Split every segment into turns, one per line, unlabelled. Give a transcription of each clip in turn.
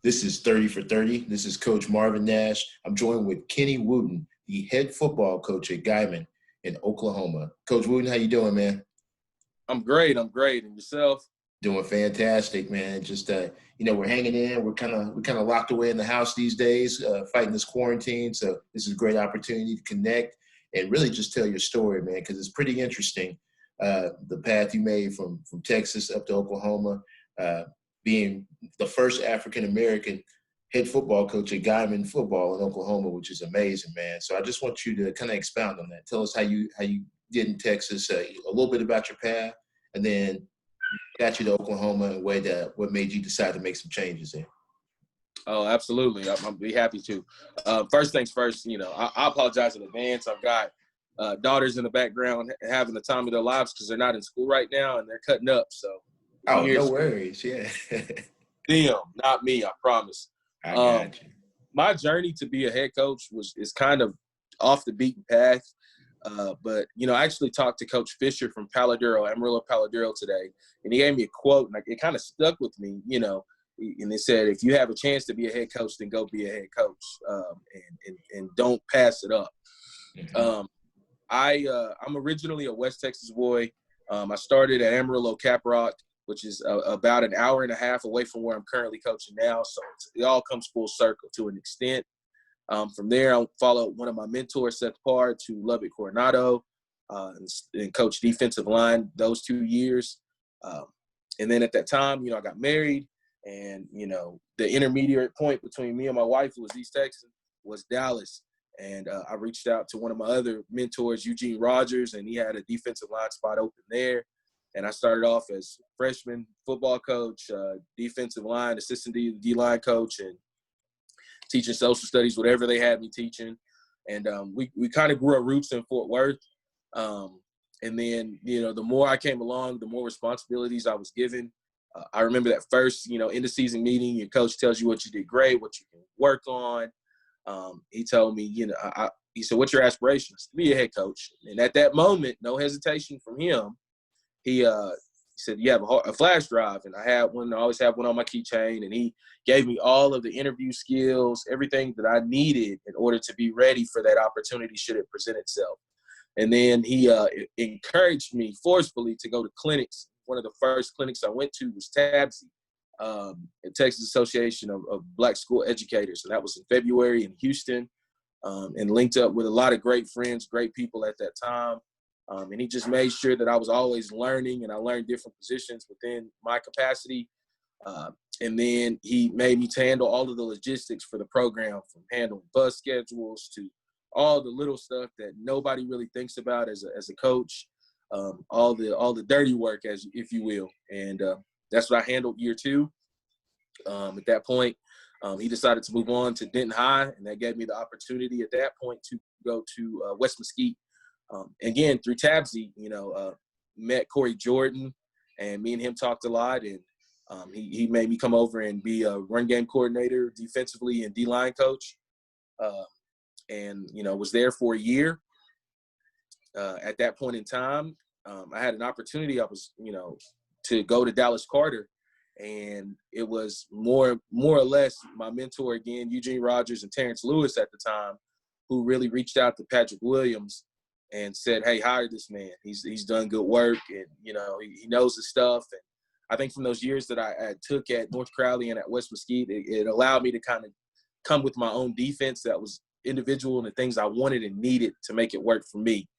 This is 30 for 30. This is Coach Marvin Nash. I'm joined with Kenny Wooten, the head football coach at Guymon in Oklahoma. Coach Wooten, how you doing, man?
I'm great. And yourself?
Doing fantastic, man. Just we're hanging in. We're kind of locked away in the house these days, fighting this quarantine. So this is a great opportunity to connect and really just tell your story, man, because it's pretty interesting. The path you made from Texas up to Oklahoma, being the first African-American head football coach at Guymon football in Oklahoma, which is amazing, man. So I just want you to kind of expound on that. Tell us how you did in Texas, a little bit about your path, and then got you to Oklahoma and what made you decide to make some changes there.
Oh, absolutely. I'll be happy to. First things first, I apologize in advance. I've got daughters in the background having the time of their lives because they're not in school right now and they're cutting up. So,
no worries. Yeah.
Them, not me, I promise.
I got you.
My journey to be a head coach is kind of off the beaten path. But I actually talked to Coach Fisher from Amarillo Paladero today, and he gave me a quote, and it kind of stuck with me, and they said, if you have a chance to be a head coach, then go be a head coach, and don't pass it up. Mm-hmm. I'm originally a West Texas boy. I started at Amarillo Caprock, which is about an hour and a half away from where I'm currently coaching now. So it all comes full circle to an extent. From there, I followed one of my mentors, Seth Parr, to Lubbock Coronado, and coached defensive line those 2 years. And then at that time, I got married, and, the intermediate point between me and my wife, who was East Texas, was Dallas. And I reached out to one of my other mentors, Eugene Rogers, and he had a defensive line spot open there. And I started off as freshman football coach, defensive line, assistant D-line coach, and teaching social studies, whatever they had me teaching. And we kind of grew our roots in Fort Worth. And then, the more I came along, the more responsibilities I was given. I remember that first, end of season meeting, your coach tells you what you did great, what you can work on. He told me, he said, what's your aspirations? To be a head coach. And at that moment, no hesitation from him. He said, you have a flash drive. And I always have one on my keychain. And he gave me all of the interview skills, everything that I needed in order to be ready for that opportunity should it present itself. And then he encouraged me forcefully to go to clinics. One of the first clinics I went to was TABSE, the Texas Association of Black School Educators. And that was in February in Houston, and linked up with a lot of great friends, great people at that time. And he just made sure that I was always learning, and I learned different positions within my capacity. And then he made me to handle all of the logistics for the program, from handling bus schedules to all the little stuff that nobody really thinks about as a coach, all the dirty work, if you will. And that's what I handled year 2. At that point, he decided to move on to Denton High, and that gave me the opportunity at that point to go to West Mesquite. Again, through TABSE, met Corey Jordan, and me and him talked a lot, and he made me come over and be a run game coordinator defensively and D-line coach, and, was there for a year. At that point in time, I had an opportunity. I was, to go to Dallas Carter, and it was more or less my mentor again, Eugene Rogers and Terrence Lewis at the time, who really reached out to Patrick Williams and said, hey, hire this man. He's done good work, and, he knows his stuff. And I think from those years that I took at North Crowley and at West Mesquite, it allowed me to kind of come with my own defense that was individual and the things I wanted and needed to make it work for me.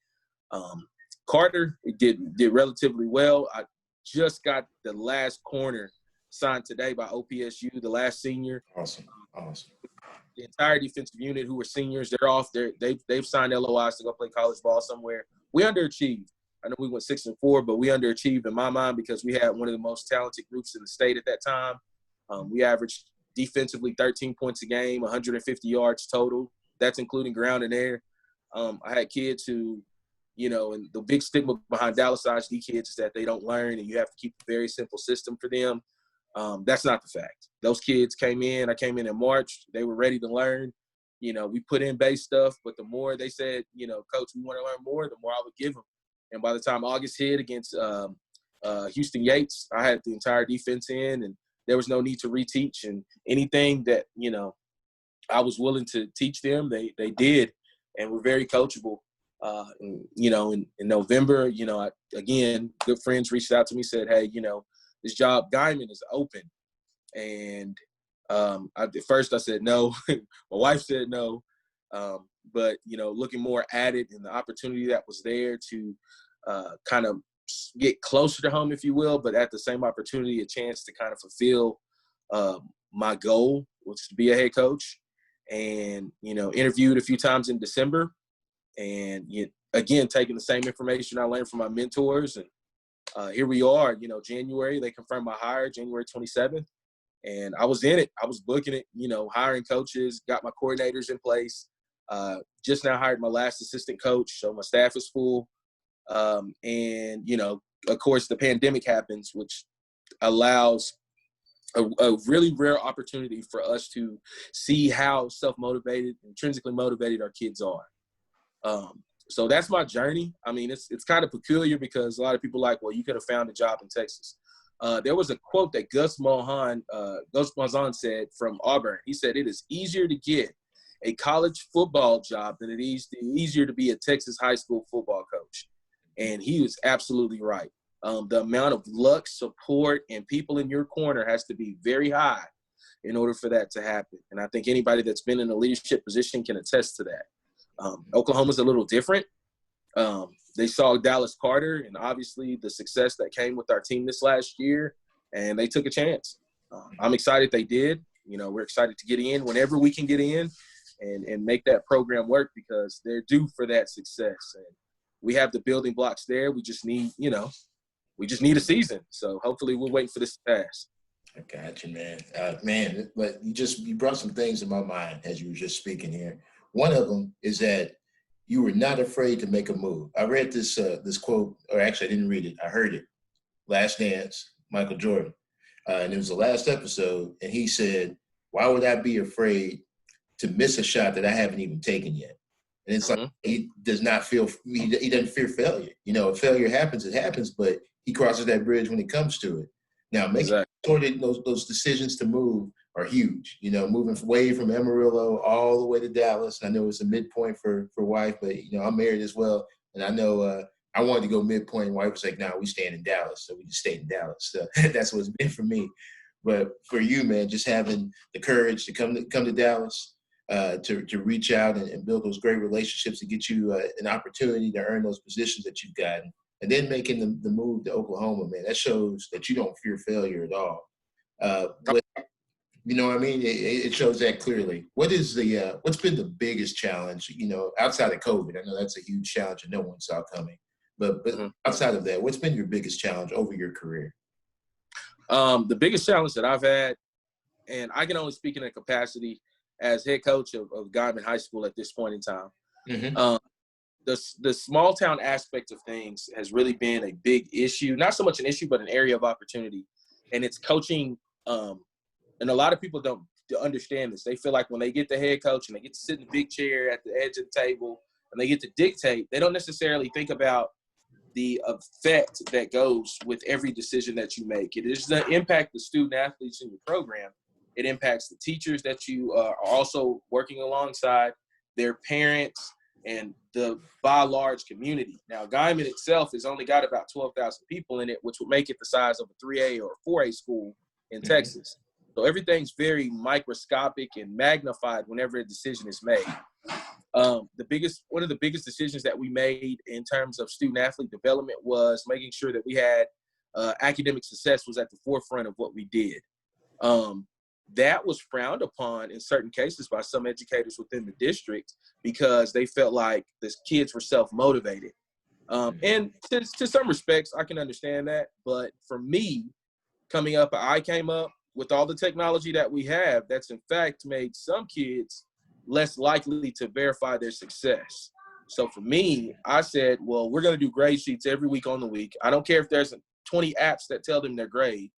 Carter, it did relatively well. I just got the last corner signed today by OPSU, the last senior.
Awesome.
The entire defensive unit who were seniors, they're off. They've signed LOIs to go play college ball somewhere. We underachieved. I know we went 6-4, but we underachieved in my mind because we had one of the most talented groups in the state at that time. We averaged defensively 13 points a game, 150 yards total. That's including ground and air. I had kids who, and the big stigma behind Dallas ISD kids is that they don't learn, and you have to keep a very simple system for them. That's not the fact. Those kids came in. I came in March. They were ready to learn. We put in base stuff, but the more they said, Coach, we want to learn more, the more I would give them. And by the time August hit against Houston Yates, I had the entire defense in, and there was no need to reteach, and anything that, you know, I was willing to teach them, they did, and were very coachable. You know, in November, you know, again, good friends reached out to me, said, hey, you know, this job, Guymon, is open. And at first I said no. My wife said no. But, you know, looking more at it and the opportunity that was there to kind of get closer to home, if you will, but at the same opportunity, a chance to kind of fulfill my goal was to be a head coach. And, you know, interviewed a few times in December, and again, taking the same information I learned from my mentors. And here we are, you know, January, they confirmed my hire, January 27th. And I was in it. I was booking it, you know, hiring coaches, got my coordinators in place. Just now hired my last assistant coach, so my staff is full. And, you know, of course, the pandemic happens, which allows a really rare opportunity for us to see how self-motivated, intrinsically motivated our kids are. So that's my journey. I mean, it's kind of peculiar because a lot of people are like, well, you could have found a job in Texas. There was a quote that Gus Malzahn said from Auburn. He said, it is easier to get a college football job than it is easier to be a Texas high school football coach. And he was absolutely right. The amount of luck, support, and people in your corner has to be very high in order for that to happen. And I think anybody that's been in a leadership position can attest to that. Oklahoma's a little different. They saw Dallas Carter and obviously the success that came with our team this last year, and they took a chance. I'm excited they did. You know, we're excited to get in whenever we can get in and make that program work because they're due for that success. And we have the building blocks there. We just need, you know, a season. So hopefully we're waiting for this to pass.
I got you, man. But you brought some things in my mind as you were just speaking here. One of them is that you were not afraid to make a move. I read this quote, or actually I didn't read it. I heard it. Last Dance, Michael Jordan. And it was the last episode. And he said, why would I be afraid to miss a shot that I haven't even taken yet? And it's like, he doesn't fear failure. You know, if failure happens, it happens, but he crosses that bridge when it comes to it. Now, making those decisions to move are huge. You know, moving away from Amarillo all the way to Dallas. And I know it's a midpoint for wife, but, you know, I'm married as well. And I know I wanted to go midpoint. Wife was like, no, we staying in Dallas. So we just stayed in Dallas. So that's what it's been for me. But for you, man, just having the courage to come to Dallas, to reach out and build those great relationships to get you an opportunity to earn those positions that you've gotten. And then making the move to Oklahoma, man, that shows that you don't fear failure at all. But you know what I mean? It shows that clearly. What's been the biggest challenge, you know, outside of COVID? I know that's a huge challenge and no one saw coming. But outside of that, what's been your biggest challenge over your career?
The biggest challenge that I've had, and I can only speak in a capacity as head coach of Guymon High School at this point in time. The small town aspect of things has really been a big issue. Not so much an issue, but an area of opportunity. And it's coaching. And a lot of people don't understand this. They feel like when they get the head coach and they get to sit in the big chair at the edge of the table and they get to dictate, they don't necessarily think about the effect that goes with every decision that you make. It is the impact the student athletes in your program. It impacts the teachers that you are also working alongside, their parents, and the by large community. Now, Guymon itself has only got about 12,000 people in it, which would make it the size of a 3A or a 4A school in Texas. So everything's very microscopic and magnified whenever a decision is made. One of the biggest decisions that we made in terms of student athlete development was making sure that we had academic success was at the forefront of what we did. That was frowned upon in certain cases by some educators within the district because they felt like the kids were self-motivated. And to some respects, I can understand that. But for me, coming up, I came up with all the technology that we have that's in fact made some kids less likely to verify their success. So for me, I said, well, we're going to do grade sheets every week on the week. I don't care if there's 20 apps that tell them their grade.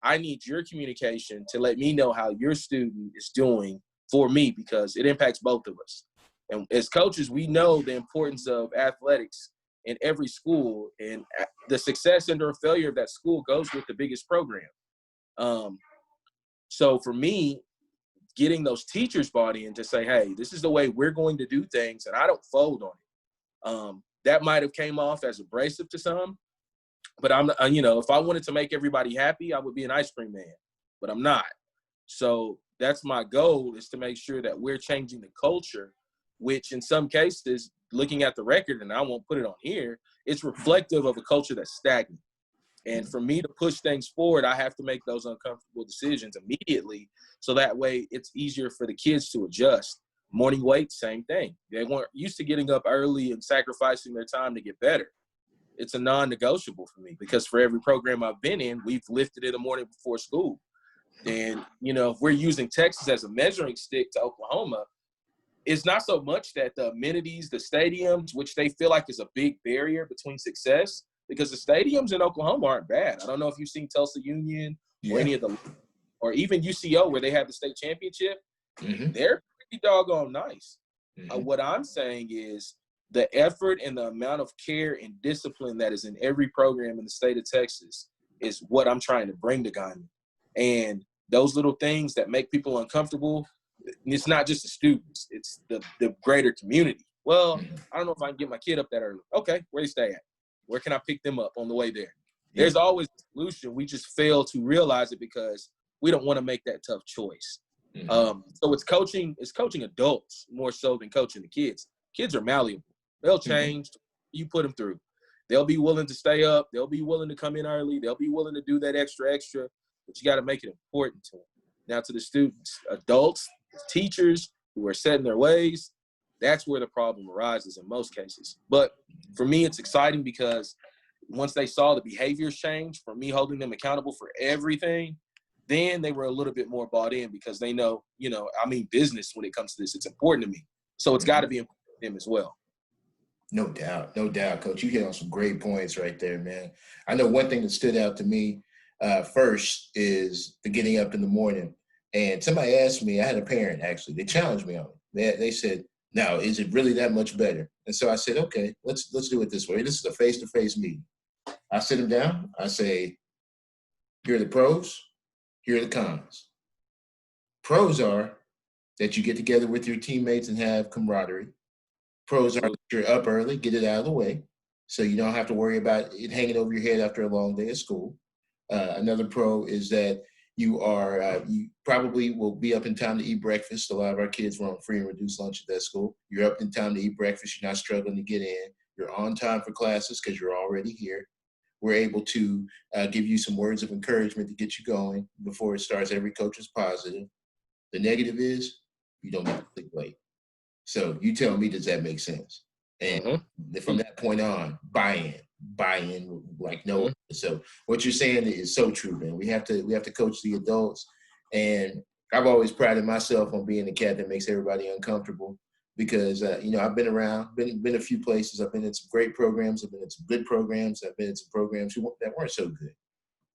I need your communication to let me know how your student is doing for me because it impacts both of us. And as coaches, we know the importance of athletics in every school, and the success and or failure of that school goes with the biggest program. So for me, getting those teachers bought in to say, hey, this is the way we're going to do things, and I don't fold on it. That might have came off as abrasive to some, but if I wanted to make everybody happy, I would be an ice cream man, but I'm not. So that's my goal, is to make sure that we're changing the culture, which in some cases, looking at the record, and I won't put it on here, it's reflective of a culture that's stagnant. And for me to push things forward, I have to make those uncomfortable decisions immediately, so that way it's easier for the kids to adjust. Morning weight, same thing. They weren't used to getting up early and sacrificing their time to get better. It's a non-negotiable for me, because for every program I've been in, we've lifted in the morning before school. And, if we're using Texas as a measuring stick to Oklahoma, it's not so much that the amenities, the stadiums, which they feel like is a big barrier between success, because the stadiums in Oklahoma aren't bad. I don't know if you've seen Tulsa Union or any of the, or even UCO where they have the state championship. Mm-hmm. They're pretty doggone nice. Mm-hmm. What I'm saying is the effort and the amount of care and discipline that is in every program in the state of Texas is what I'm trying to bring to Guymon. And those little things that make people uncomfortable, it's not just the students, it's the greater community. Well, I don't know if I can get my kid up that early. Okay, where do you stay at? Where can I pick them up on the way there? Yeah. There's always a solution. We just fail to realize it because we don't want to make that tough choice. Mm-hmm. So it's coaching adults more so than coaching the kids. Kids are malleable. They'll change. Mm-hmm. You put them through. They'll be willing to stay up. They'll be willing to come in early. They'll be willing to do that extra, but you got to make it important to them. Now to the students, adults, teachers who are set in their ways, that's where the problem arises in most cases. But for me, it's exciting because once they saw the behaviors change from me holding them accountable for everything, then they were a little bit more bought in, because they know, I mean business when it comes to this. It's important to me. So it's got to be important to them as well.
No doubt, Coach. You hit on some great points right there, man. I know one thing that stood out to me first is the getting up in the morning. And somebody asked me, I had a parent actually, they challenged me on it. They said, now, is it really that much better? And so I said, okay, let's do it this way. This is a face-to-face meeting. I sit them down. I say, here are the pros. Here are the cons. Pros are that you get together with your teammates and have camaraderie. Pros are that you're up early, get it out of the way, so you don't have to worry about it hanging over your head after a long day of school. Another pro is that you probably will be up in time to eat breakfast. A lot of our kids were on free and reduced lunch at that school. You're up in time to eat breakfast. You're not struggling to get in. You're on time for classes because you're already here. We're able to give you some words of encouragement to get you going before it starts. Every coach is positive. The negative is you don't get to sleep late. So you tell me, does that make sense? And from that point on, buy in like no one. So what you're saying is so true, man. We have to coach the adults, and I've always prided myself on being the cat that makes everybody uncomfortable, because I've been around, been a few places. I've been in some great programs. I've been in some good programs. I've been in some programs that weren't so good,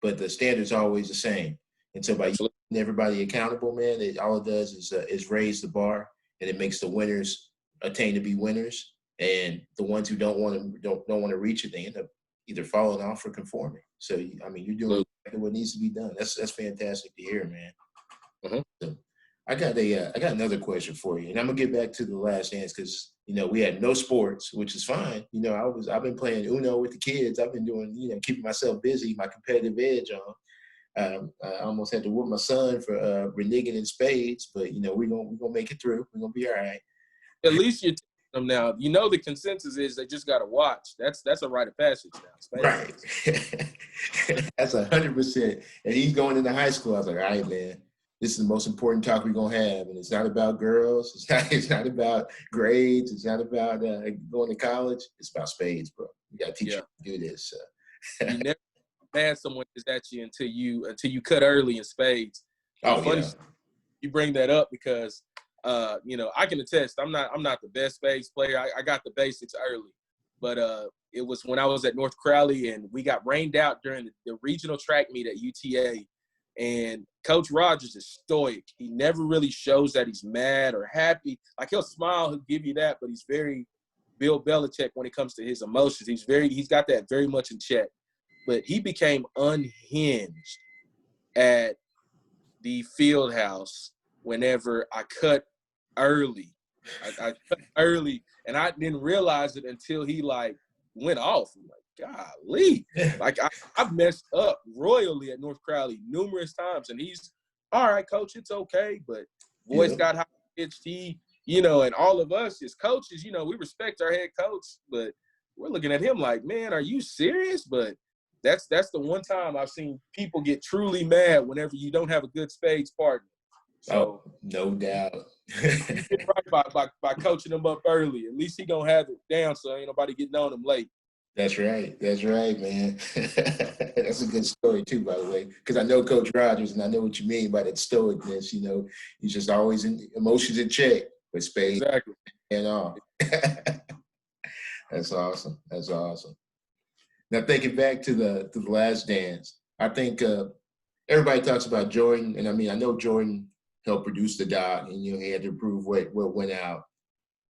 but the standard's always the same. And so by keeping everybody accountable, man, all it does is raise the bar, and it makes the winners attain to be winners. And the ones who don't want to reach it, they end up either falling off or conforming. So, I mean, you're doing exactly what needs to be done. That's fantastic to hear, man. So I got another question for you, and I'm gonna get back to the last dance because we had no sports, which is fine. I've been playing Uno with the kids. I've been doing keeping myself busy, my competitive edge on. I almost had to whoop my son for reneging in spades, but we're gonna make it through. We're gonna be all right.
At least you're them now. The consensus is they just got to watch. That's a rite of passage now.
Right. That's 100%. And he's going into high school. I was like, all right, man, this is the most important talk we're gonna have, and it's not about girls. It's not about grades. It's not about going to college. It's about spades, bro. You got to teach you to do this.
You never mad someone is at you until you cut early in spades. Funny, you bring that up because I can attest. I'm not the best spades player. I got the basics early, but it was when I was at North Crowley and we got rained out during the regional track meet at UTA. And Coach Rogers is stoic. He never really shows that he's mad or happy. Like, he'll smile, he'll give you that, but he's very Bill Belichick when it comes to his emotions. He's got that very much in check. But he became unhinged at the field house whenever I cut early. I cut early, and I didn't realize it until he, like, went off. I'm like, golly. Like, I've messed up royally at North Crowley numerous times, and he's, all right, coach, it's okay. But voice got high pitched. He, and all of us as coaches, we respect our head coach, but we're looking at him like, man, are you serious? But that's the one time I've seen people get truly mad whenever you don't have a good spades partner. So,
no doubt.
You get right by coaching him up early. At least he gonna have it down, so ain't nobody getting on him late.
That's right, man. That's a good story too, by the way, because I know Coach Rogers, and I know what you mean by that stoicness. He's just always in emotions in check with spades.
Exactly.
And all. That's awesome. Now, thinking back to the Last Dance, I think everybody talks about Jordan, and I know Jordan helped produce the doc, and he had to prove what went out.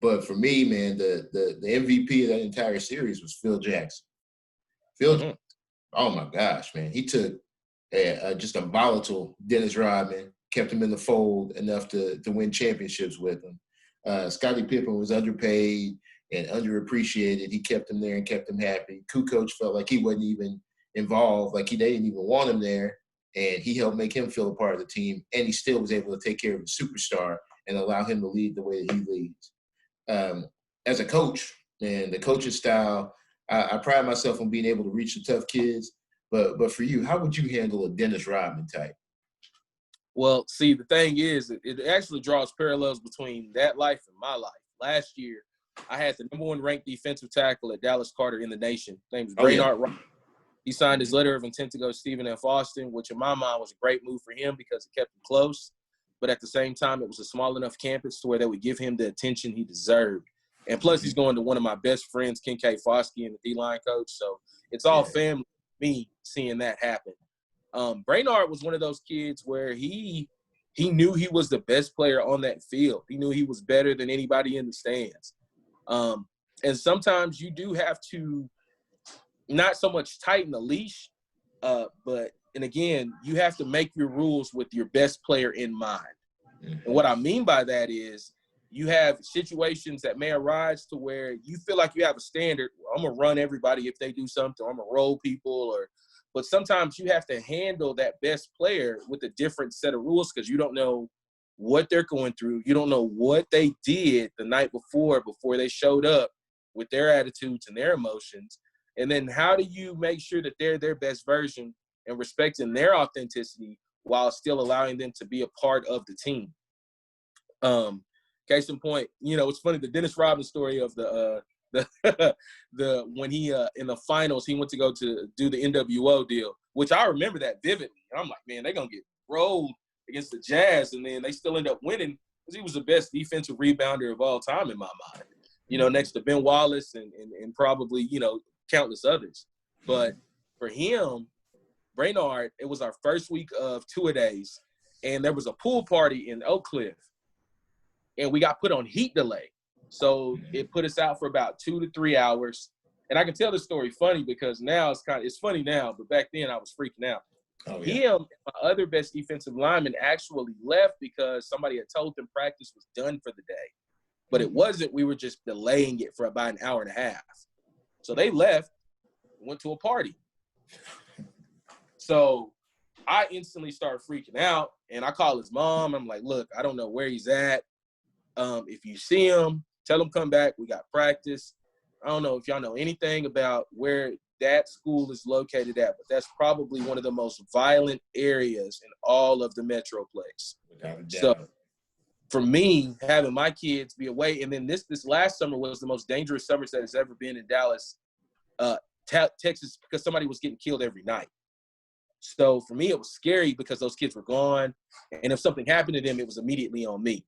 But for me, man, the MVP of that entire series was Phil Jackson. Phil, oh my gosh, man, he took just a volatile Dennis Rodman, kept him in the fold enough to win championships with him. Scottie Pippen was underpaid and underappreciated. He kept him there and kept him happy. Kukoc felt like he wasn't even involved, like they didn't even want him there. And he helped make him feel a part of the team. And he still was able to take care of a superstar and allow him to lead the way that he leads. As a coach, and the coaching style, I pride myself on being able to reach the tough kids. But for you, how would you handle a Dennis Rodman type?
Well, see, the thing is, it actually draws parallels between that life and my life. Last year, I had the number 1 ranked defensive tackle at Dallas Carter in the nation. His name was Brainard Wright. He signed his letter of intent to go to Stephen F. Austin, which in my mind was a great move for him because it kept him close. But at the same time, it was a small enough campus to where they would give him the attention he deserved. And plus, he's going to one of my best friends, Kincaid Foskey, and the D-line coach. So it's all family, me seeing that happen. Brainard was one of those kids where he knew he was the best player on that field. He knew he was better than anybody in the stands. And sometimes you do have to not so much tighten the leash, and again, you have to make your rules with your best player in mind. And what I mean by that is you have situations that may arise to where you feel like you have a standard. I'm going to run everybody if they do something, or I'm going to roll people, but sometimes you have to handle that best player with a different set of rules because you don't know what they're going through. You don't know what they did the night before they showed up with their attitudes and their emotions. And then how do you make sure that they're their best version and respecting their authenticity while still allowing them to be a part of the team? Case in point, it's funny, the Dennis Rodman story of the when he in the finals, he went to go to do the NWO deal, which I remember that vividly. And I'm like, man, they're going to get rolled against the Jazz, and then they still end up winning because he was the best defensive rebounder of all time in my mind, next to Ben Wallace and probably, countless others. But for him, Brainard, it was our first week of two-a-days, and there was a pool party in Oak Cliff, and we got put on heat delay. So it put us out for about 2 to 3 hours. And I can tell this story funny because now it's funny now, but back then I was freaking out. Him and my other best defensive lineman actually left because somebody had told them practice was done for the day. But it wasn't. We were just delaying it for about an hour and a half. So they left, went to a party. So I instantly started freaking out, and I call his mom. I'm like, look, I don't know where he's at. If you see him, tell him come back. We got practice. I don't know if y'all know anything about where that school is located at, but that's probably one of the most violent areas in all of the Metroplex. So for me, having my kids be away, and then this last summer was the most dangerous summer that has ever been in Dallas, Texas, because somebody was getting killed every night. So for me, it was scary because those kids were gone, and if something happened to them, it was immediately on me.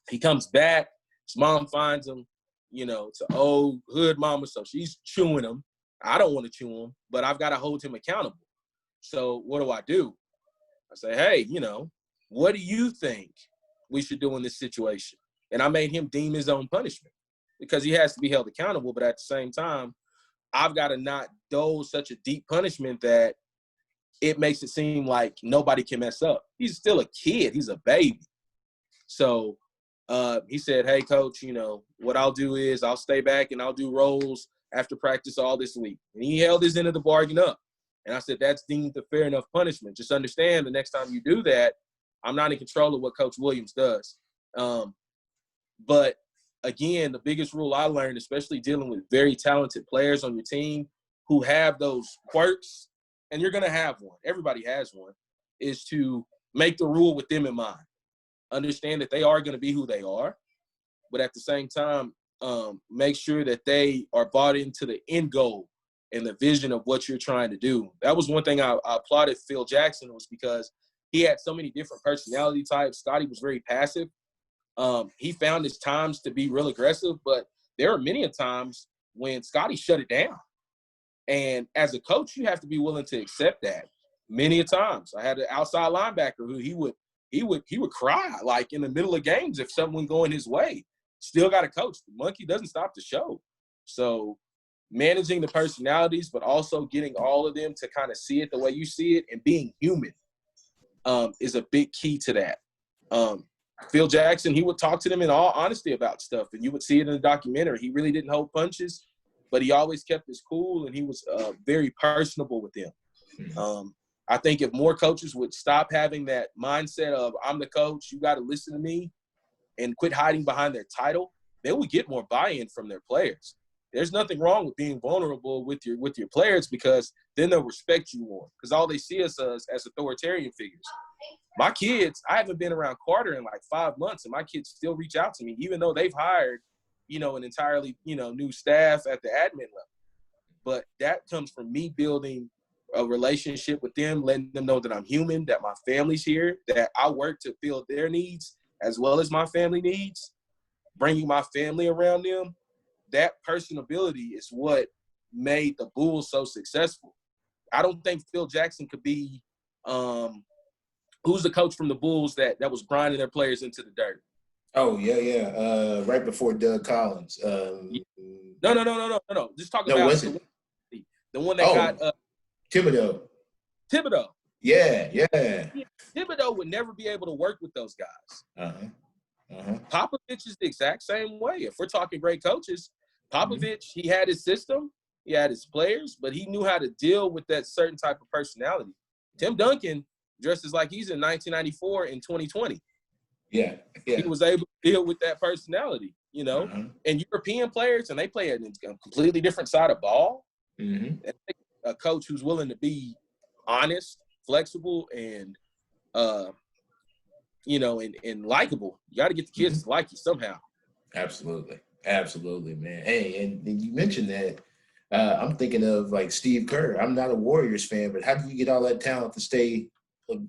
He comes back, his mom finds him, it's an old hood mama, so she's chewing him. I don't want to chew him, but I've got to hold him accountable. So what do? I say, hey, what do you think we should do in this situation? And I made him deem his own punishment because he has to be held accountable, but at the same time, I've got to not dole such a deep punishment that it makes it seem like nobody can mess up. He's still a kid. He's a baby. So he said, hey, coach, you know, what I'll do is I'll stay back and I'll do rolls after practice all this week. And he held his end of the bargain up. And I said, that's deemed a fair enough punishment. Just understand the next time you do that, I'm not in control of what Coach Williams does. But, again, the biggest rule I learned, especially dealing with very talented players on your team who have those quirks, and you're going to have one, everybody has one, is to make the rule with them in mind. Understand that they are going to be who they are, but at the same time, make sure that they are bought into the end goal and the vision of what you're trying to do. That was one thing I applauded Phil Jackson, was because he had so many different personality types. Scotty was very passive. He found his times to be real aggressive, but there are many times when Scotty shut it down. And as a coach, you have to be willing to accept that. Many a times, I had an outside linebacker who he would cry like in the middle of games if something went going his way. Still got to coach. The monkey doesn't stop the show. So managing the personalities, but also getting all of them to kind of see it the way you see it and being human is a big key to that. Phil Jackson, he would talk to them in all honesty about stuff, and you would see it in the documentary. He really didn't hold punches, but he always kept his cool, and he was very personable with them. I think if more coaches would stop having that mindset of I'm the coach, you got to listen to me, and quit hiding behind their title, they would get more buy-in from their players. There's nothing wrong with being vulnerable with your players, because then they'll respect you more, because all they see us as authoritarian figures. My kids, I haven't been around Carter in like 5 months, and my kids still reach out to me, even though they've hired, an entirely, new staff at the admin level. But that comes from me building a relationship with them, letting them know that I'm human, that my family's here, that I work to fill their needs as well as my family needs, bringing my family around them. That personability is what made the Bulls so successful. I don't think Phil Jackson could be who's the coach from the Bulls that was grinding their players into the dirt?
Oh, yeah. Right before Doug Collins.
No. Just talk about the one that got
Thibodeau. Yeah.
Thibodeau would never be able to work with those guys. Popovich is the exact same way. If we're talking great coaches, Popovich, he had his system, he had his players, but he knew how to deal with that certain type of personality. Tim Duncan dresses like he's in 1994 and 2020.
Yeah.
He was able to deal with that personality, And European players, and they play a completely different side of ball. A coach who's willing to be honest, flexible, and and likable. You got to get the kids to like you somehow.
Absolutely, man. Hey, and you mentioned that. I'm thinking of like Steve Kerr. I'm not a Warriors fan, but how do you get all that talent to stay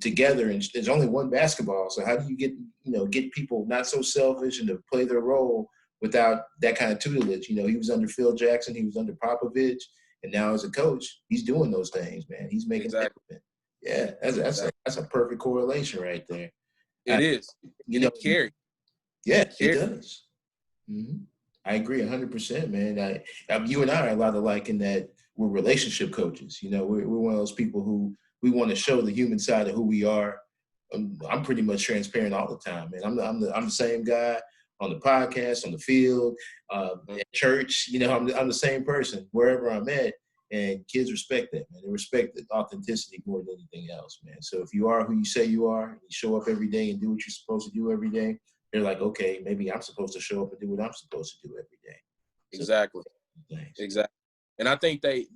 together? And there's only one basketball, so how do you get people not so selfish and to play their role without that kind of tutelage? He was under Phil Jackson, he was under Popovich, and now as a coach, he's doing those things, man. He's making that happen. Yeah, that's a perfect correlation right there.
It is. Carry.
Yeah, it does. I agree 100%, man. You and I are a lot alike in that we're relationship coaches. We're one of those people who we want to show the human side of who we are. I'm pretty much transparent all the time, man. I'm the same guy on the podcast, on the field, at church. I'm the same person wherever I'm at, and kids respect that, man. They respect the authenticity more than anything else, man. So if you are who you say you are, you show up every day and do what you're supposed to do every day, they're like, okay, maybe I'm supposed to show up and do what I'm supposed to do every day.
Exactly. And I think they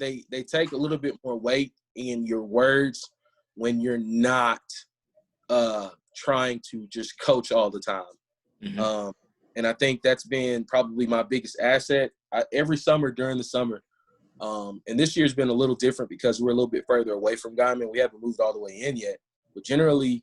take a little bit more weight in your words when you're not trying to just coach all the time. And I think that's been probably my biggest asset. Every summer during the summer, and this year's been a little different because we're a little bit further away from Guymon. We haven't moved all the way in yet. But generally,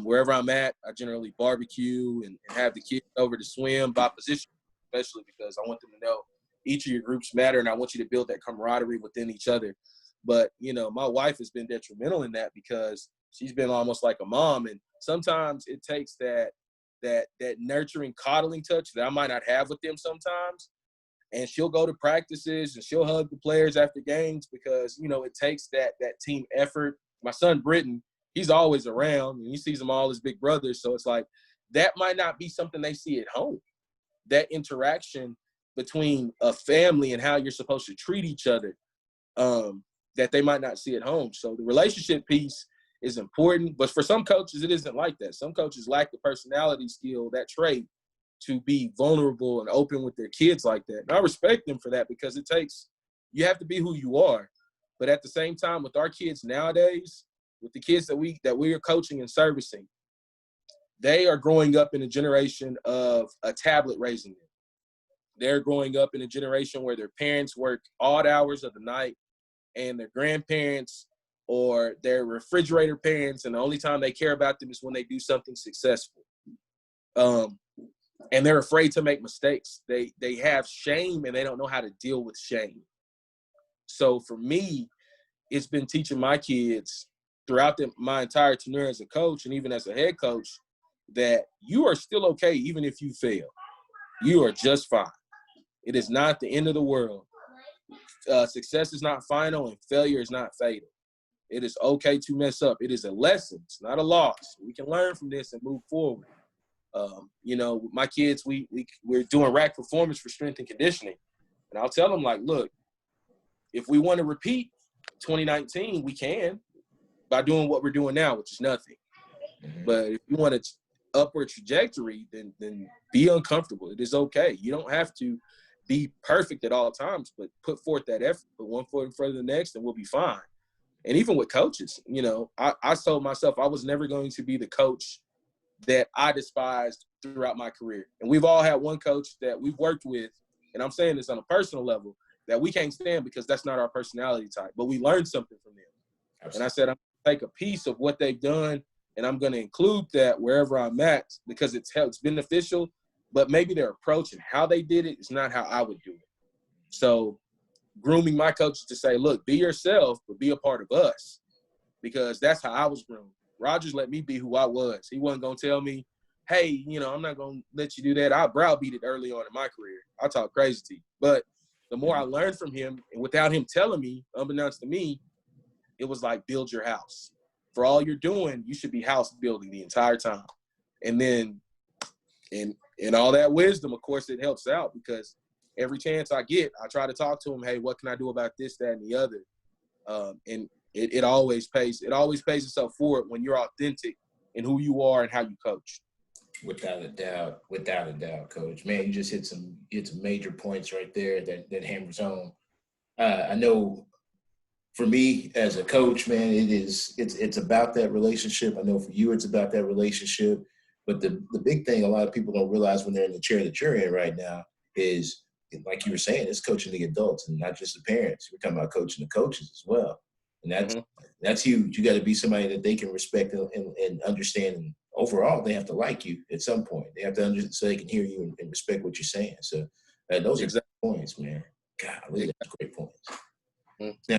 wherever I'm at, I generally barbecue and have the kids over to swim by position, especially because I want them to know each of your groups matter, and I want you to build that camaraderie within each other. But, my wife has been detrimental in that because she's been almost like a mom, and sometimes it takes that nurturing, coddling touch that I might not have with them sometimes. And she'll go to practices and she'll hug the players after games because, it takes that team effort my son Britton, he's always around, and he sees them all as big brothers. So it's like that might not be something they see at home. That interaction between a family and how you're supposed to treat each other, that they might not see at home. So the relationship piece is important, but for some coaches, it isn't like that. Some coaches lack the personality skill, that trait, to be vulnerable and open with their kids like that. And I respect them for that, because you have to be who you are. But at the same time, with our kids nowadays, with the kids that we are coaching and servicing, they are growing up in a generation of a tablet raising them. They're growing up in a generation where their parents work odd hours of the night, and their grandparents or their refrigerator parents, and the only time they care about them is when they do something successful. And they're afraid to make mistakes. They have shame, and they don't know how to deal with shame. So for me, it's been teaching my kids throughout my entire tenure as a coach, and even as a head coach, that you are still okay even if you fail. You are just fine. It is not the end of the world. Success is not final, and failure is not fatal. It is okay to mess up. It is a lesson. It's not a loss. We can learn from this and move forward. My kids, we're doing rack performance for strength and conditioning. And I'll tell them, like, look, if we want to repeat 2019, we can by doing what we're doing now, which is nothing. But if you want an upward trajectory, then be uncomfortable. It is okay. You don't have to be perfect at all times, but put forth that effort, put one foot in front of the next, and we'll be fine. And even with coaches, I told myself I was never going to be the coach that I despised throughout my career. And we've all had one coach that we've worked with, and I'm saying this on a personal level, that we can't stand because that's not our personality type, but we learned something from them. Absolutely. And I said, I'm going to take a piece of what they've done, and I'm going to include that wherever I'm at, because it's beneficial, but maybe their approach and how they did it is not how I would do it. So grooming my coaches to say, look, be yourself, but be a part of us, because that's how I was groomed. Rogers let me be who I was. He wasn't going to tell me, hey, I'm not going to let you do that. I browbeat it early on in my career. I talk crazy to you. But the more I learned from him, and without him telling me, unbeknownst to me, it was like, build your house. For all you're doing, you should be house building the entire time. And then in all that wisdom, of course, it helps out, because every chance I get, I try to talk to him, hey, what can I do about this, that, and the other? And it always pays itself forward when you're authentic in who you are and how you coach.
Without a doubt, Coach. Man, you just hit some major points right there that hammers home. I know for me as a coach, man, it's about that relationship. I know for you, it's about that relationship. But the big thing a lot of people don't realize when they're in the chair that you're in right now is, like you were saying, it's coaching the adults and not just the parents. We're talking about coaching the coaches as well. And that's huge. You got to be somebody that they can respect and understand. And overall, they have to like you at some point. They have to understand so they can hear you and respect what you're saying. So those are exact points, man. Golly, that's great points.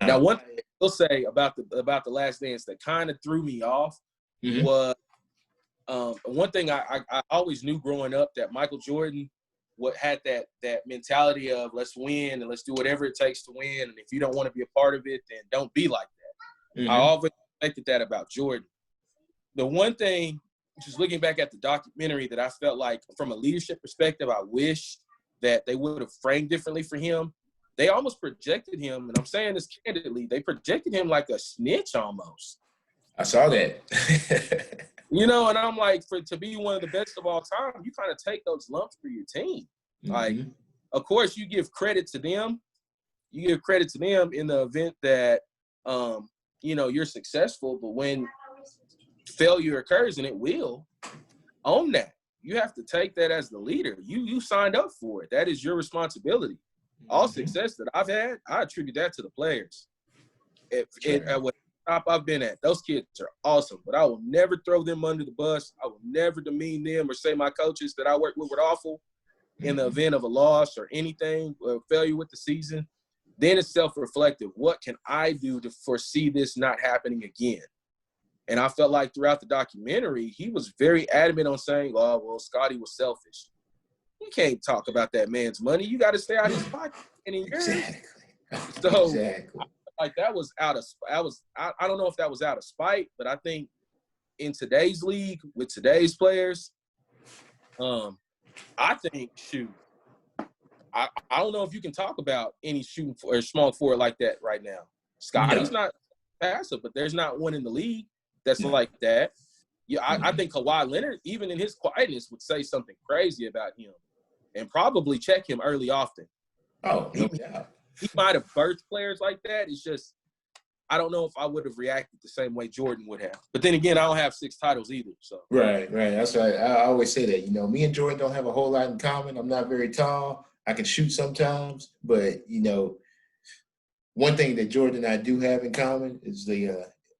Now, one thing I'll say about the Last Dance that kind of threw me off was one thing I always knew growing up, that Michael Jordan had that mentality of let's win and let's do whatever it takes to win. And if you don't want to be a part of it, then don't be like that. I always expected that about Jordan. The one thing, just looking back at the documentary, that I felt like from a leadership perspective, I wish that they would have framed differently for him. They almost projected him, and I'm saying this candidly, they projected him like a snitch almost.
I saw that.
And I'm like, to be one of the best of all time, you kind of take those lumps for your team. Like, of course, you give credit to them. You give credit to them in the event that, you're successful. But when failure occurs, and it will, own that. You have to take that as the leader. You signed up for it. That is your responsibility. All success that I've had, I attribute that to the players. At what top I've been at, those kids are awesome, but I will never throw them under the bus. I will never demean them or say my coaches that I work with were awful in the event of a loss or anything, or failure with the season. Then it's self-reflective. What can I do to foresee this not happening again? And I felt like throughout the documentary, he was very adamant on saying, oh, well, Scottie was selfish. You can't talk about that man's money. You got to stay out of his pocket. And in yours.
Exactly.
So
exactly.
like that was I don't know if that was out of spite, but I think in today's league with today's players, I think I don't know if you can talk about any shooting for or small forward like that right now. Scotty's not passive, but there's not one in the league that's like that. Yeah, I think Kawhi Leonard, even in his quietness, would say something crazy about him and probably check him early often.
Oh, no doubt.
He might have birthed players like that. It's just I don't know if I would have reacted the same way Jordan would have. But then again, I don't have 6 titles either. So
Right. That's right. I always say that. You know, me and Jordan don't have a whole lot in common. I'm not very tall. I can shoot sometimes, but you know, one thing that Jordan and I do have in common is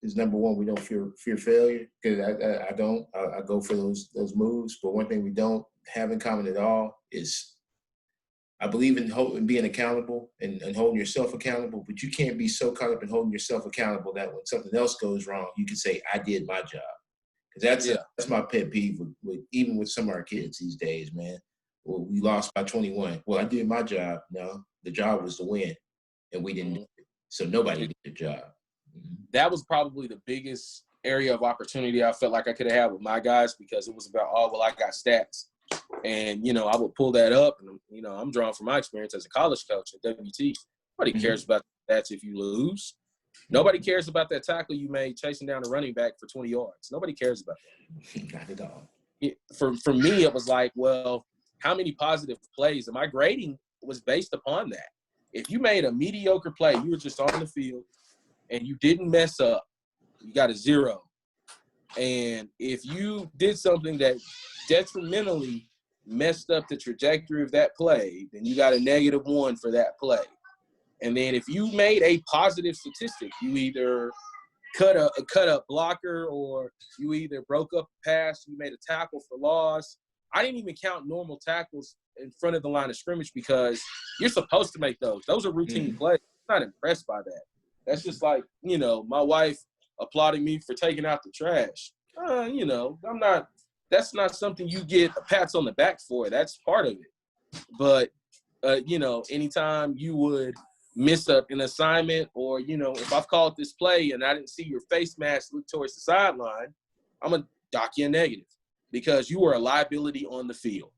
is number one, we don't fear failure, because I don't. I go for those moves. But one thing we don't have in common at all is I believe in being accountable and holding yourself accountable. But you can't be so caught up in holding yourself accountable that when something else goes wrong, you can say, "I did my job." Because that's my pet peeve with even with some of our kids these days, man. Well, we lost by 21. Well, I did my job. No, the job was to win, and we didn't do it. So nobody did their job.
That was probably the biggest area of opportunity I felt like I could have had with my guys, because it was about, I got stats. And, you know, I would pull that up, and, you know, I'm drawing from my experience as a college coach at WT. Nobody cares about stats if you lose. Nobody cares about that tackle you made chasing down a running back for 20 yards. Nobody cares about that.
Not at all.
For me, it was like, well, how many positive plays? And my grading was based upon that. If you made a mediocre play, you were just on the field, and you didn't mess up, you got a 0. And if you did something that detrimentally messed up the trajectory of that play, then you got a -1 for that play. And then if you made a positive statistic, you either cut a blocker, or you either broke up a pass, you made a tackle for loss. I didn't even count normal tackles in front of the line of scrimmage, because you're supposed to make those. Those are routine plays. I'm not impressed by that. That's just like, you know, my wife applauding me for taking out the trash. You know, that's not something you get pats on the back for. That's part of it. But, you know, anytime you would miss up an assignment, or, you know, if I've called this play and I didn't see your face mask look towards the sideline, I'm going to dock you a negative, because you were a liability on the field.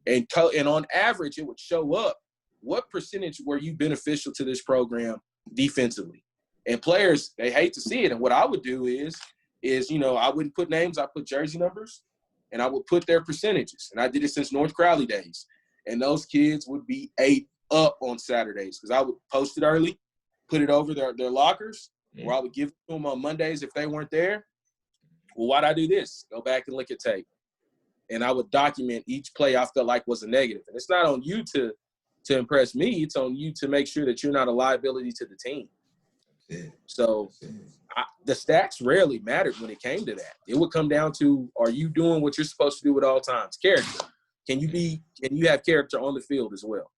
And on average, it would show up, what percentage were you beneficial to this program defensively? And players, they hate to see it. And what I would do is, you know, I wouldn't put names, I put jersey numbers, and I would put their percentages. And I did it since North Crowley days. And those kids would be 8 up on Saturdays, because I would post it early, put it over their lockers, or I would give it to them on Mondays if they weren't there. Well, why'd I do this? Go back and look at tape. And I would document each play I felt like was a negative. And it's not on you to impress me. It's on you to make sure that you're not a liability to the team. So the stats rarely mattered when it came to that. It would come down to, are you doing what you're supposed to do at all times? Character. Can you have character on the field as well?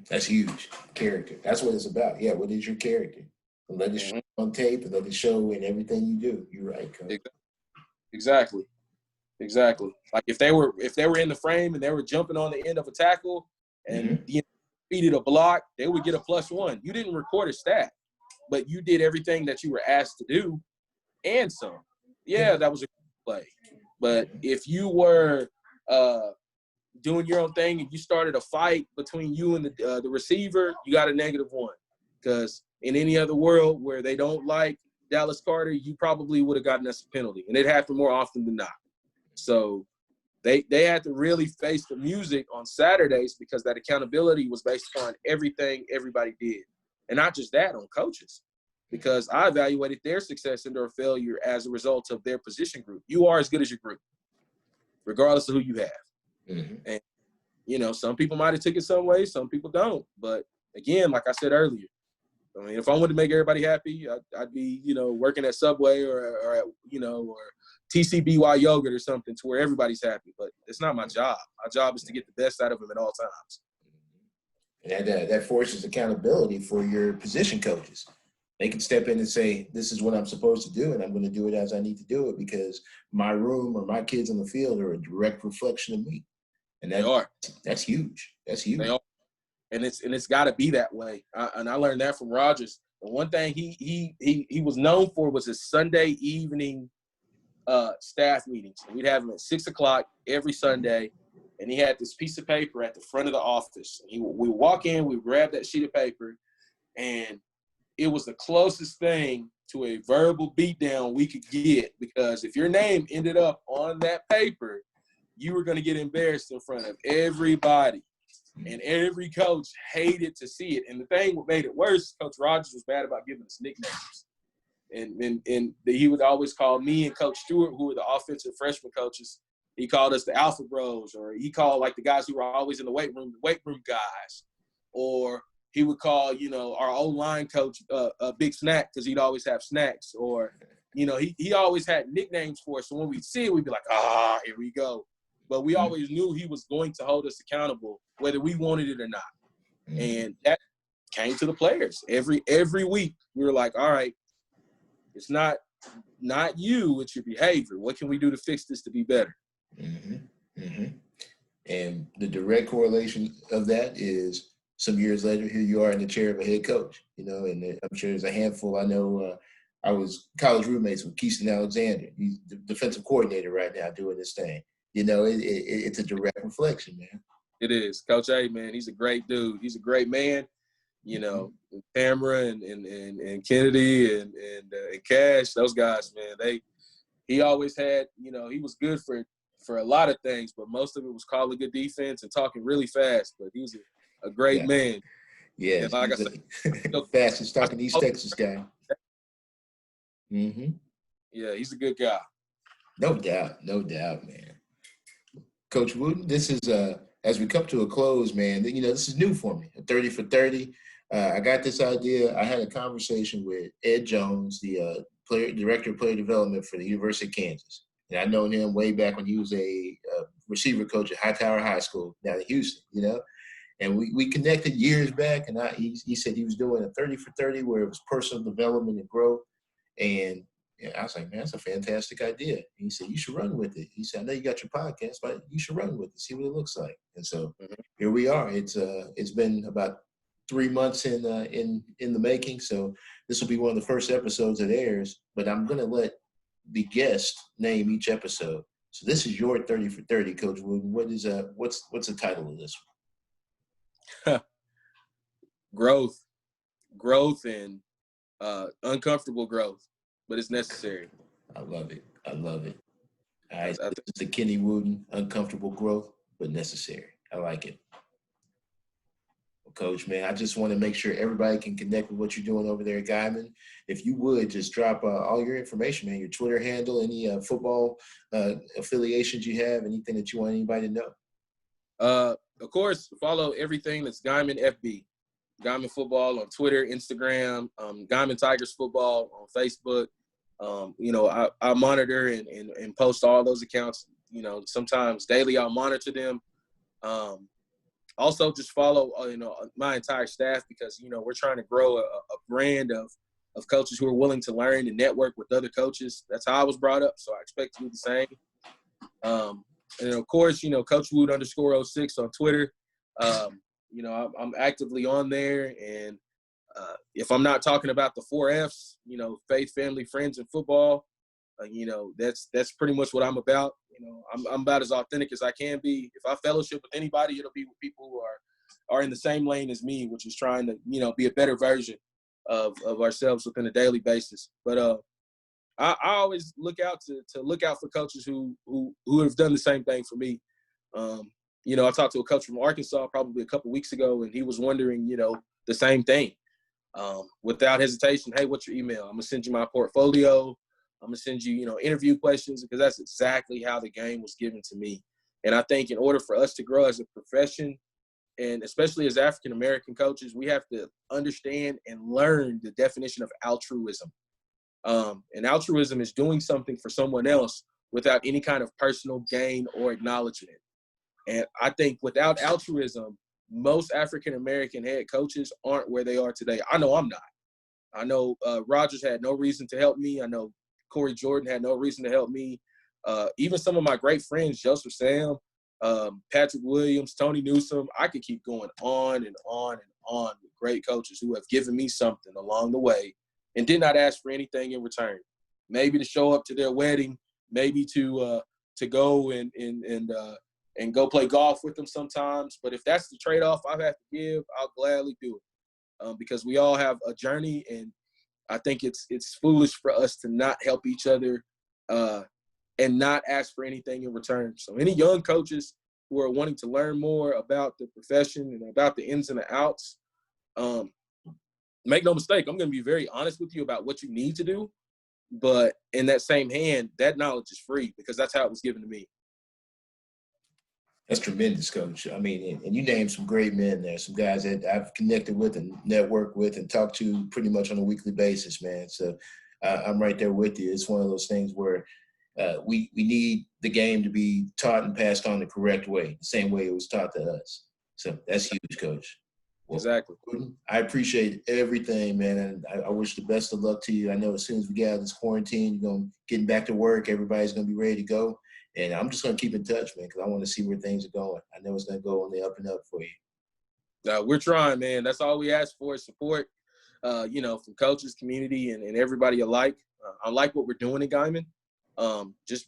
That's huge. Character. That's what it's about. Yeah, what is your character? And let it show on tape, and let it show in everything you do. You're right, Coach.
Exactly. Like if they were in the frame and they were jumping on the end of a tackle and defeated a block, they would get a +1. You didn't record a stat, but you did everything that you were asked to do and some. Yeah, that was a good play. But if you were doing your own thing and you started a fight between you and the receiver, you got a -1. Because in any other world where they don't like Dallas Carter, you probably would have gotten us a penalty. And it happened more often than not. So they had to really face the music on Saturdays, because that accountability was based on everything everybody did. And not just that, on coaches. Because I evaluated their success and their failure as a result of their position group. You are as good as your group, regardless of who you have. And, you know, some people might have took it some way, some people don't. But, again, like I said earlier, I mean, if I wanted to make everybody happy, I'd be, you know, working at Subway or at, you know, or TCBY yogurt or something to where everybody's happy. But it's not my job. My job is to get the best out of them at all times.
And that forces accountability for your position coaches. They can step in and say, this is what I'm supposed to do, and I'm going to do it as I need to do it, because my room or my kids on the field are a direct reflection of me. And that's huge. That's huge.
They are. and it's got to be that way. And I learned that from Rogers. And one thing he was known for was his Sunday evening staff meetings. And we'd have them at 6:00 every Sunday, and he had this piece of paper at the front of the office. And we walk in, we grab that sheet of paper, and it was the closest thing to a verbal beatdown we could get, because if your name ended up on that paper, you were going to get embarrassed in front of everybody. And every coach hated to see it. And the thing what made it worse, Coach Rogers was bad about giving us nicknames. And he would always call me and Coach Stewart, who were the offensive freshman coaches, he called us the Alpha Bros, or he called like the guys who were always in the weight room guys. Or he would call, our O-line coach Big Snack, because he'd always have snacks. Or, he always had nicknames for us. So when we'd see it, we'd be like, here we go. But we always knew he was going to hold us accountable, whether we wanted it or not. And that came to the players. Every week, we were like, all right, it's not you, it's your behavior. What can we do to fix this to be better?
And the direct correlation of that is some years later, here you are in the chair of a head coach, and I'm sure there's a handful. I know I was college roommates with Keaston Alexander. He's the defensive coordinator right now doing this thing. It's a direct reflection, man.
It is. Coach A, man, he's a great dude. He's a great man. Tamara and Kennedy and Cash, those guys, man, he always had, he was good for a lot of things, but most of it was calling good defense and talking really fast. But he was a great man.
Yeah,
and like I said,
fastest talking East Texas guy.
Yeah, he's a good guy.
No doubt, man. Coach Wooten, this is as we come to a close, man. This is new for me. 30 for 30. I got this idea. I had a conversation with Ed Jones, the director of player development for the University of Kansas. And I've known him way back when he was a receiver coach at Hightower High School down in Houston, And we connected years back, and he said he was doing a 30 for 30 where it was personal development and growth. And I was like, man, that's a fantastic idea. And he said, you should run with it. He said, I know you got your podcast, but you should run with it, see what it looks like. And so here we are. It's been about 3 months in the making. So this will be one of the first episodes that airs, but I'm going to let the guest name each episode. So this is your 30 for 30, Coach Wooten. What's the title of this
one? Growth and uncomfortable growth, but it's necessary.
I love it. All right, this is the Kenny Wooten, uncomfortable growth, but necessary. I like it. Well, Coach, man, I just want to make sure everybody can connect with what you're doing over there at Guymon. If you would, just drop all your information, man, your Twitter handle, any football affiliations you have, anything that you want anybody to know.
Of course, follow everything that's Guymon FB. Guymon Football on Twitter, Instagram, Guymon Tigers Football on Facebook. I monitor and post all those accounts. Sometimes daily I'll monitor them. Also, just follow my entire staff, because we're trying to grow a brand of coaches who are willing to learn and network with other coaches. That's how I was brought up, so I expect to do the same. And of course, Coach Wood _06 on Twitter. I'm actively on there, and if I'm not talking about the 4 F's, faith, family, friends, and football, that's pretty much what I'm about. I'm about as authentic as I can be. If I fellowship with anybody, it'll be with people who are in the same lane as me, which is trying to, be a better version of ourselves within a daily basis. But I always look out to look out for coaches who have done the same thing for me. I talked to a coach from Arkansas probably a couple weeks ago, and he was wondering, the same thing. Without hesitation, hey, what's your email? I'm going to send you my portfolio. I'm going to send you, interview questions, because that's exactly how the game was given to me. And I think in order for us to grow as a profession, and especially as African-American coaches, we have to understand and learn the definition of altruism. And altruism is doing something for someone else without any kind of personal gain or acknowledgement. And I think without altruism, most African-American head coaches aren't where they are today. I know I'm not. I know Rogers had no reason to help me. I know Corey Jordan had no reason to help me. Even some of my great friends, Joseph Sam, Patrick Williams, Tony Newsome. I could keep going on and on and on with great coaches who have given me something along the way and did not ask for anything in return. Maybe to show up to their wedding, maybe to go and go play golf with them sometimes. But if that's the trade-off I have to give, I'll gladly do it, because we all have a journey, and I think it's foolish for us to not help each other and not ask for anything in return. So any young coaches who are wanting to learn more about the profession and about the ins and the outs, make no mistake, I'm going to be very honest with you about what you need to do. But in that same hand, that knowledge is free, because that's how it was given to me.
That's tremendous, Coach. I mean, and you named some great men there, some guys that I've connected with and networked with and talked to pretty much on a weekly basis, man. So I'm right there with you. It's one of those things where we need the game to be taught and passed on the correct way, the same way it was taught to us. So that's huge, Coach. Well,
Exactly.
I appreciate everything, man, and I wish the best of luck to you. I know as soon as we get out of this quarantine, you're going to get back to work. Everybody's going to be ready to go. And I'm just going to keep in touch, man, because I want to see where things are going. I know it's going to go on the up and up for you.
We're trying, man. That's all we ask for is support, from coaches, community, and everybody alike. I like what we're doing in Guymon. I'm just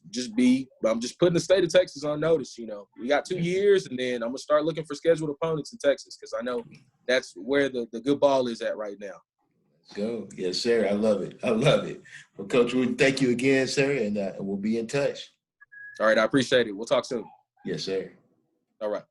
putting the state of Texas on notice. We got 2 years, and then I'm going to start looking for scheduled opponents in Texas, because I know that's where the good ball is at right now.
Let's go. Yes, sir. I love it. Well, Coach Wooten, thank you again, sir, and we'll be in touch.
All right. I appreciate it. We'll talk soon.
Yes, sir.
All right.